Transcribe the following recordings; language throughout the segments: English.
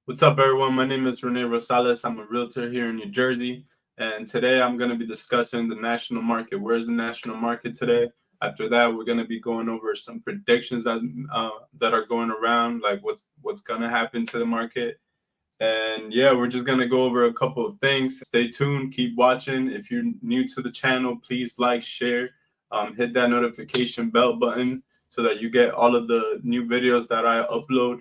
What's up, everyone? My name is Rene Rosales. I'm a realtor here in New Jersey, and today I'm going to be discussing the national market. Where's the national market today? After that, we're going to be going over some predictions that are going around, like what's going to happen to the market. And yeah, we're just going to go over a couple of things. Stay tuned, keep watching. If you're new to the channel, please like, share, hit that notification bell button so that you get all of the new videos that I upload.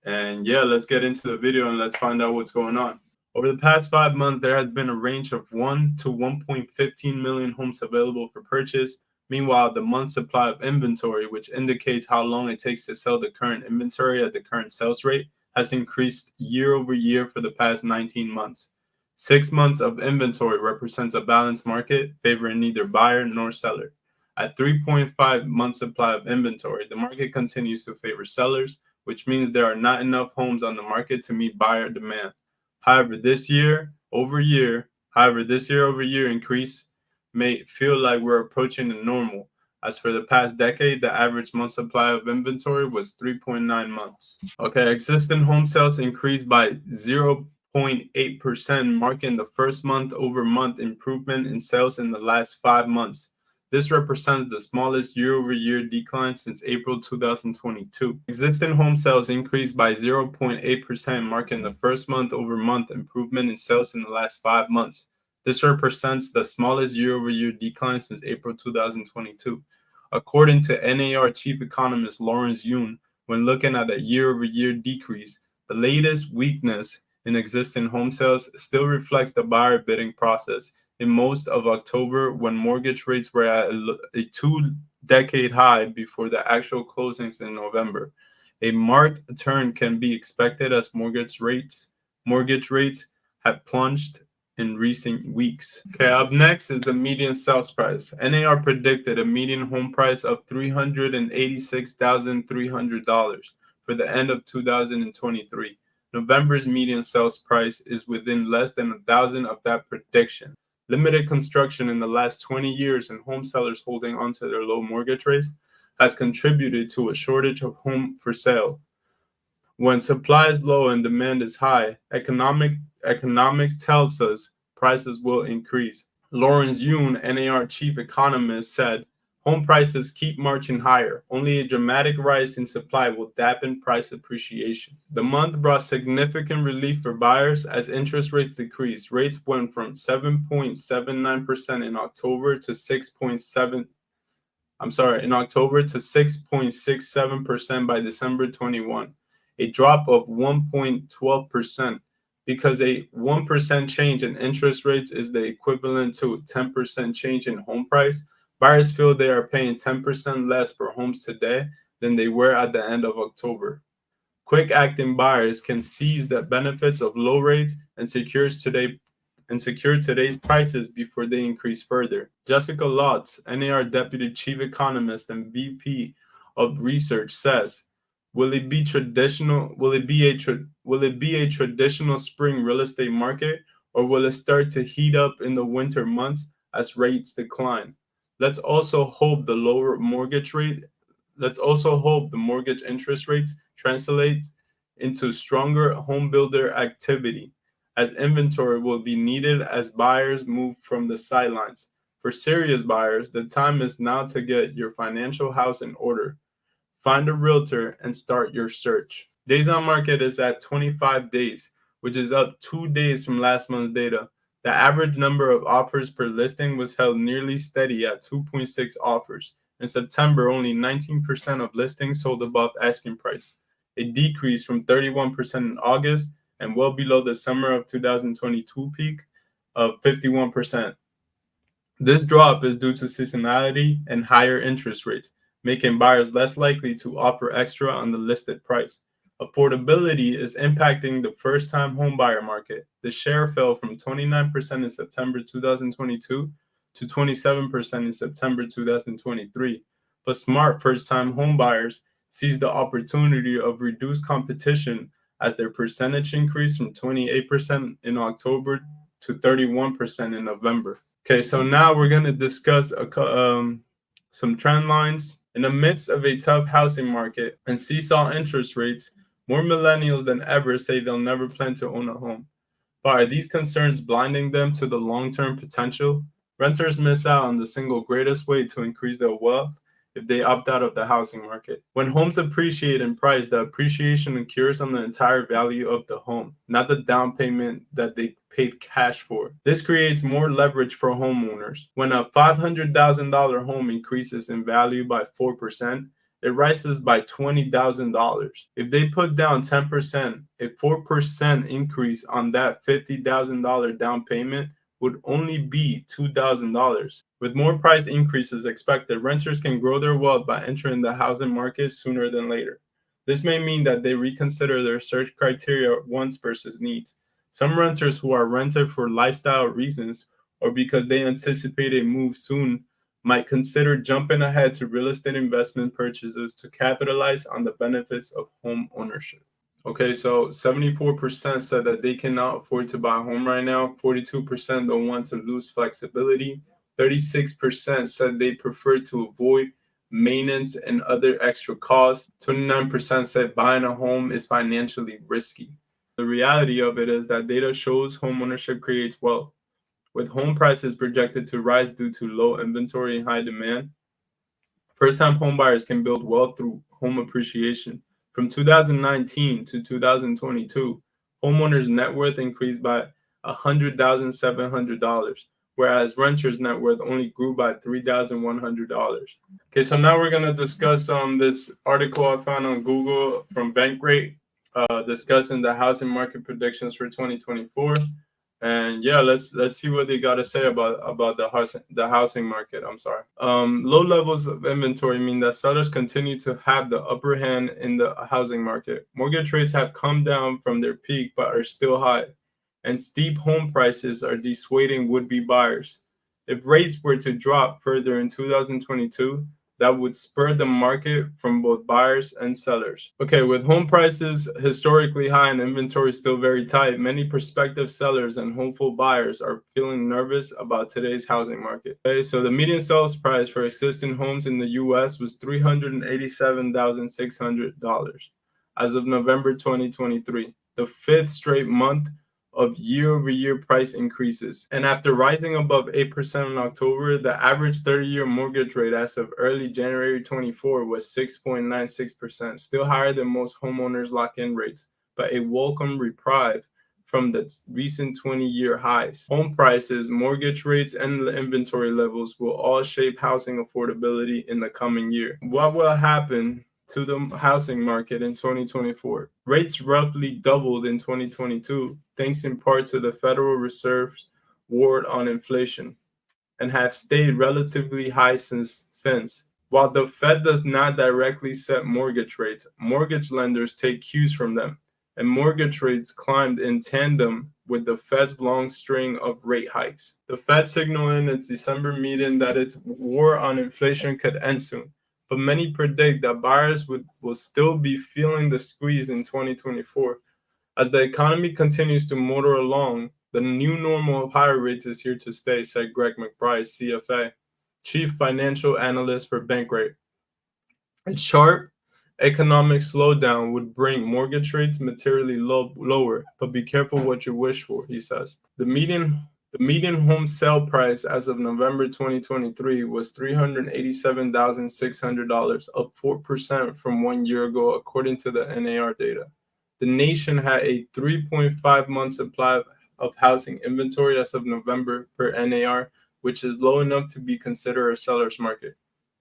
And yeah, let's get into the video and let's find out what's going on. Over the past 5 months, there has been a range of 1 to 1.15 million homes available for purchase. Meanwhile, the month supply of inventory, which indicates how long it takes to sell the current inventory at the current sales rate, has increased year over year for the past 19 months. 6 months of inventory represents a balanced market, favoring neither buyer nor seller. At 3.5 months supply of inventory, the market continues to favor sellers, which means there are not enough homes on the market to meet buyer demand. However, this year over year increase may feel like we're approaching the normal. As for the past decade, the average month supply of inventory was 3.9 months. Okay, existing home sales increased by 0.8%, marking the first month-over-month improvement in sales in the last 5 months. This represents the smallest year-over-year decline since April 2022. Existing home sales increased by 0.8%, marking the first month-over-month improvement in sales in the last 5 months. This represents the smallest year-over-year decline since April 2022. According to NAR chief economist Lawrence Yun, when looking at a year-over-year decrease, the latest weakness in existing home sales still reflects the buyer bidding process. In most of October, when mortgage rates were at a two-decade high before the actual closings in November. A marked turn can be expected as mortgage rates have plunged in recent weeks. Okay, up next is the median sales price. NAR predicted a median home price of $386,300 for the end of 2023. November's median sales price is within less than 1,000 of that prediction. Limited construction in the last 20 years and home sellers holding onto their low mortgage rates has contributed to a shortage of homes for sale. When supply is low and demand is high, economics tells us prices will increase. Lawrence Yun, NAR chief economist, said, "Home prices keep marching higher. Only a dramatic rise in supply will dampen price appreciation." The month brought significant relief for buyers as interest rates decreased. Rates went from 7.79% in October to 6.67% by December 21, a drop of 1.12%. Because a 1% change in interest rates is the equivalent to a 10% change in home price, buyers feel they are paying 10% less for homes today than they were at the end of October. Quick-acting buyers can seize the benefits of low rates and secure today's prices before they increase further. Jessica Lotz, NAR Deputy Chief Economist and VP of Research, says, Will it be a traditional spring real estate market, or will it start to heat up in the winter months as rates decline? Let's also hope the mortgage interest rates translate into stronger home builder activity, as inventory will be needed as buyers move from the sidelines. For serious buyers, the time is now to get your financial house in order. Find a realtor and start your search. Days on market is at 25 days, which is up 2 days from last month's data. The average number of offers per listing was held nearly steady at 2.6 offers. In September, only 19% of listings sold above asking price, a decrease from 31% in August and well below the summer of 2022 peak of 51%. This drop is due to seasonality and higher interest rates, making buyers less likely to offer extra on the listed price. Affordability is impacting the first-time home buyer market. The share fell from 29% in September 2022 to 27% in September 2023. But smart first-time home buyers seized the opportunity of reduced competition as their percentage increased from 28% in October to 31% in November. Okay, so now we're going to discuss some trend lines. In the midst of a tough housing market and seesaw interest rates, More millennials than ever say they'll never plan to own a home. But are these concerns blinding them to the long-term potential? Renters miss out on the single greatest way to increase their wealth if they opt out of the housing market. When homes appreciate in price, the appreciation occurs on the entire value of the home, not the down payment that they paid cash for. This creates more leverage for homeowners. When a $500,000 home increases in value by 4%, it rises by $20,000. If they put down 10%, a 4% increase on that $50,000 down payment would only be $2,000. With more price increases expected, renters can grow their wealth by entering the housing market sooner than later. This may mean that they reconsider their search criteria wants versus needs. Some renters who are rented for lifestyle reasons or because they anticipate a move soon might consider jumping ahead to real estate investment purchases to capitalize on the benefits of home ownership. Okay, so 74% said that they cannot afford to buy a home right now. 42% don't want to lose flexibility. 36% said they prefer to avoid maintenance and other extra costs. 29% said buying a home is financially risky. The reality of it is that data shows home ownership creates wealth. With home prices projected to rise due to low inventory and high demand, first-time homebuyers can build wealth through home appreciation. From 2019 to 2022, homeowners' net worth increased by $100,700, whereas renters' net worth only grew by $3,100. Okay, so now we're gonna discuss this article I found on Google from Bankrate, discussing the housing market predictions for 2024. And yeah, let's see what they got to say about the housing market. I'm sorry. Low levels of inventory mean that sellers continue to have the upper hand in the housing market. Mortgage rates have come down from their peak but are still high, and steep home prices are dissuading would-be buyers. If rates were to drop further in 2022, that would spur the market from both buyers and sellers. Okay, with home prices historically high and inventory still very tight, many prospective sellers and hopeful buyers are feeling nervous about today's housing market. Okay, so the median sales price for existing homes in the US was $387,600 as of November 2023, the fifth straight month of year-over-year price increases. And after rising above 8% in October, the average 30-year mortgage rate as of early January 24 was 6.96%, still higher than most homeowners' lock-in rates, but a welcome reprieve from the recent 20-year highs. Home prices, mortgage rates, and the inventory levels will all shape housing affordability in the coming year. What will happen to the housing market in 2024? Rates roughly doubled in 2022, thanks in part to the Federal Reserve's war on inflation, and have stayed relatively high since. While the Fed does not directly set mortgage rates, mortgage lenders take cues from them, and mortgage rates climbed in tandem with the Fed's long string of rate hikes. The Fed signaled in its December meeting that its war on inflation could end soon, but many predict that buyers will still be feeling the squeeze in 2024. As the economy continues to motor along, the new normal of higher rates is here to stay, said Greg McBride, CFA, Chief Financial Analyst for Bankrate. A sharp economic slowdown would bring mortgage rates materially lower, but be careful what you wish for, he says. The median home sale price as of November 2023 was $387,600, up 4% from 1 year ago, according to the NAR data. The nation had a 3.5-month supply of housing inventory as of November per NAR, which is low enough to be considered a seller's market.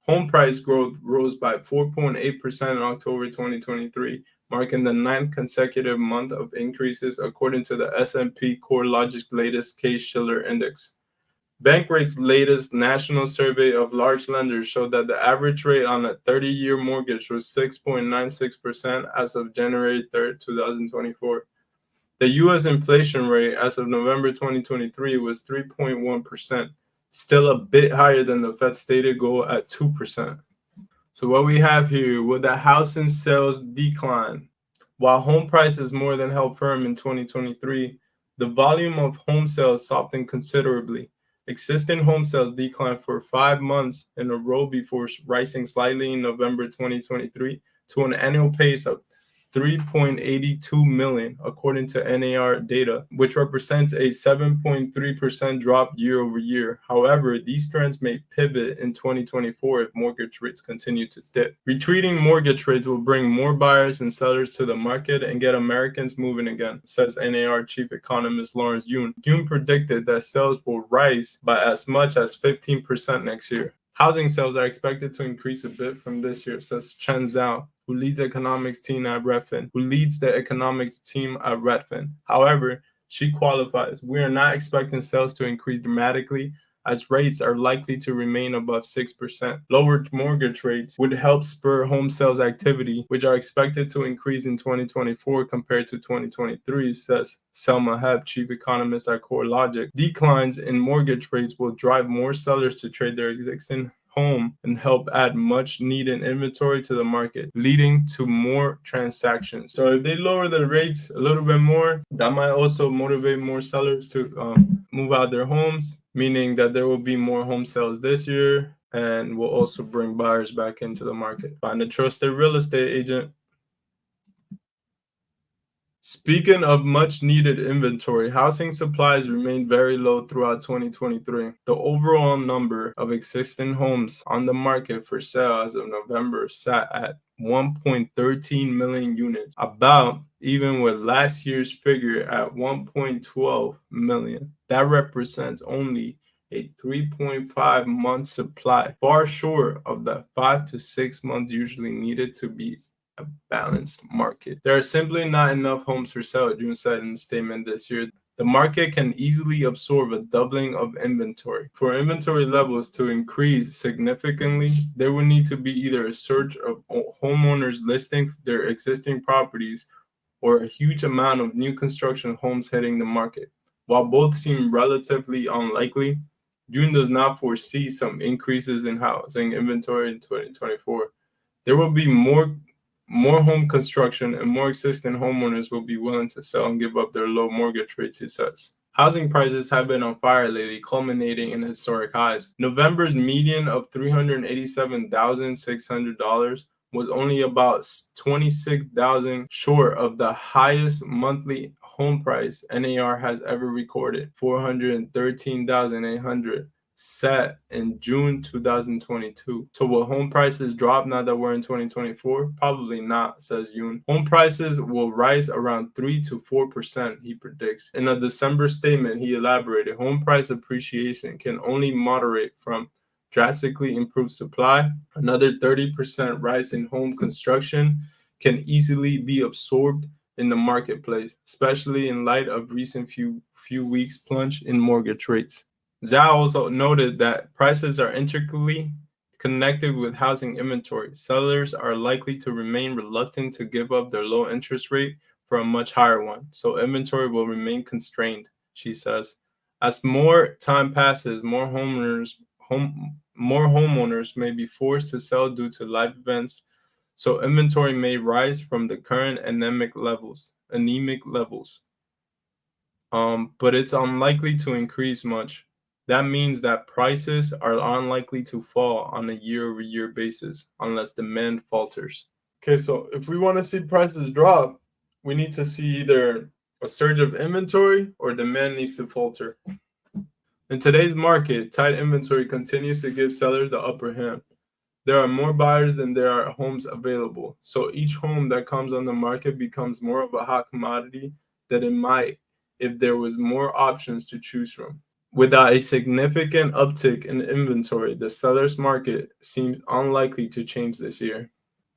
Home price growth rose by 4.8% in October 2023, marking the 9th consecutive month of increases according to the S&P CoreLogic latest Case-Shiller Index. Bankrate's latest national survey of large lenders showed that the average rate on a 30-year mortgage was 6.96% as of January 3, 2024. The U.S. inflation rate as of November 2023 was 3.1%, still a bit higher than the Fed's stated goal at 2%. So what we have here, will the housing sales decline? While home prices more than held firm in 2023, the volume of home sales softened considerably. Existing home sales declined for 5 months in a row before rising slightly in November 2023 to an annual pace of 3.82 million, according to NAR data, which represents a 7.3% drop year over year. However, these trends may pivot in 2024 if mortgage rates continue to dip. Retreating mortgage rates will bring more buyers and sellers to the market and get Americans moving again, says NAR chief economist Lawrence Yun. Yun predicted that sales will rise by as much as 15% next year. Housing sales are expected to increase a bit from this year, says Chen Zhao, who leads the economics team at Redfin. However, she qualifies. We are not expecting sales to increase dramatically, as rates are likely to remain above 6%. Lower mortgage rates would help spur home sales activity, which are expected to increase in 2024 compared to 2023, says Selma Heb, chief economist at CoreLogic. Declines in mortgage rates will drive more sellers to trade their existing home and help add much needed inventory to the market, leading to more transactions. So if they lower the rates a little bit more, that might also motivate more sellers to move out their homes, meaning that there will be more home sales this year and will also bring buyers back into the market. Find a trusted real estate agent. Speaking of much needed inventory, housing supplies remained very low throughout 2023. The overall number of existing homes on the market for sale as of November sat at 1.13 million units, about even with last year's figure at 1.12 million. That represents only a 3.5 month supply, far short of the 5 to 6 months usually needed to be a balanced market. There are simply not enough homes for sale, June said in a statement this year. The market can easily absorb a doubling of inventory. For inventory levels to increase significantly, there will need to be either a surge of homeowners listing their existing properties or a huge amount of new construction homes hitting the market. While both seem relatively unlikely, June does not foresee some increases in housing inventory in 2024. There will be more home construction and more existing homeowners will be willing to sell and give up their low mortgage rates, he says. Housing prices have been on fire lately, culminating in historic highs. November's median of $387,600 was only about $26,000 short of the highest monthly home price NAR has ever recorded, $413,800. Set in June 2022. So will home prices drop now that we're in 2024? Probably not, says Yoon. Home prices will rise around 3 to 4%, he predicts. In a December statement, he elaborated, home price appreciation can only moderate from drastically improved supply. Another 30% rise in home construction can easily be absorbed in the marketplace, especially in light of recent few weeks plunge in mortgage rates. Zhao also noted that prices are intricately connected with housing inventory. Sellers are likely to remain reluctant to give up their low interest rate for a much higher one, so inventory will remain constrained, she says. As more time passes, more homeowners may be forced to sell due to life events, so inventory may rise from the current anemic levels. But it's unlikely to increase much. That means that prices are unlikely to fall on a year-over-year basis unless demand falters. Okay, so if we want to see prices drop, we need to see either a surge of inventory or demand needs to falter. In today's market, tight inventory continues to give sellers the upper hand. There are more buyers than there are homes available, so each home that comes on the market becomes more of a hot commodity than it might if there was more options to choose from. Without a significant uptick in inventory, the seller's market seems unlikely to change this year.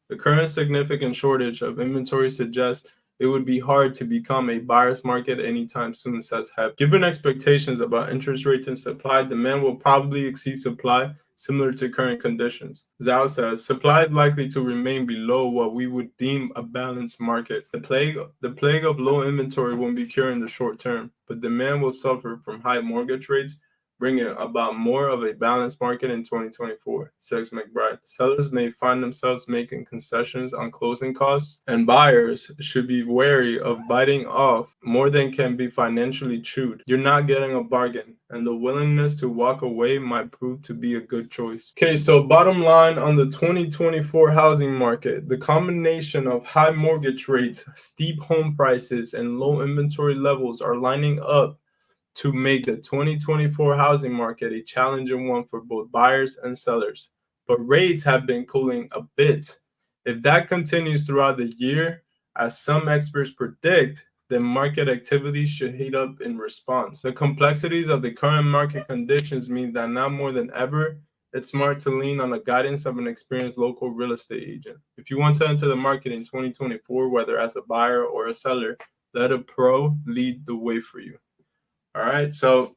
The current significant shortage of inventory suggests it would be hard to become a buyer's market anytime soon, says Heb. Given expectations about interest rates and supply, demand will probably exceed supply, similar to current conditions. Zhao says, supply is likely to remain below what we would deem a balanced market. The plague of low inventory won't be cured in the short term, but demand will suffer from high mortgage rates, bringing about more of a balanced market in 2024, says McBride. Sellers may find themselves making concessions on closing costs, and buyers should be wary of biting off more than can be financially chewed. You're not getting a bargain, and the willingness to walk away might prove to be a good choice. Okay, so bottom line on the 2024 housing market, the combination of high mortgage rates, steep home prices, and low inventory levels are lining up to make the 2024 housing market a challenging one for both buyers and sellers. But rates have been cooling a bit. If that continues throughout the year, as some experts predict, then market activity should heat up in response. The complexities of the current market conditions mean that now more than ever, it's smart to lean on the guidance of an experienced local real estate agent. If you want to enter the market in 2024, whether as a buyer or a seller, let a pro lead the way for you. All right, so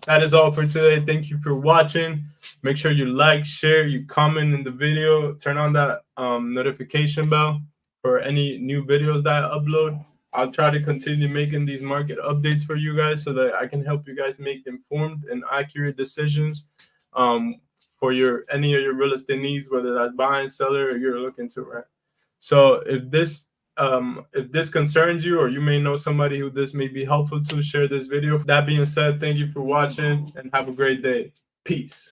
that is all for today. Thank you for watching. Make sure you like, share, you comment in the video, turn on that notification bell for any new videos that I upload. I'll try to continue making these market updates for you guys so that I can help you guys make informed and accurate decisions for any of your real estate needs, whether that's buying, seller, or you're looking to rent. So if this concerns you, or you may know somebody who this may be helpful to, share this video. That being said, thank you for watching and have a great day. Peace.